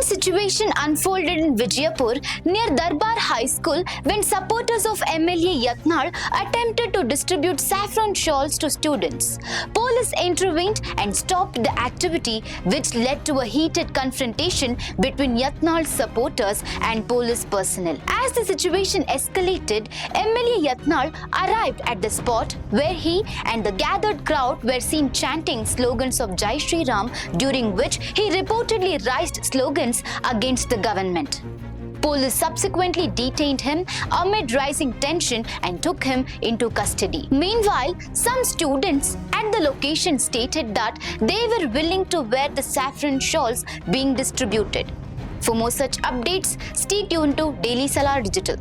situation unfolded in Vijayapur near Darbar High School when supporters of MLA Yatnal attempted to distribute saffron shawls to students. Police intervened and stopped the activity, which led to a heated confrontation between Yatnal's supporters and police personnel. As the situation escalated, MLA Yatnal arrived at the spot where he and the gathered crowd were seen chanting slogans of Shri Ram, during which he reportedly raised slogans against the government. Police subsequently detained him amid rising tension and took him into custody. Meanwhile, some students at the location stated that they were willing to wear the saffron shawls being distributed. For more such updates, stay tuned to Daily Salar Digital.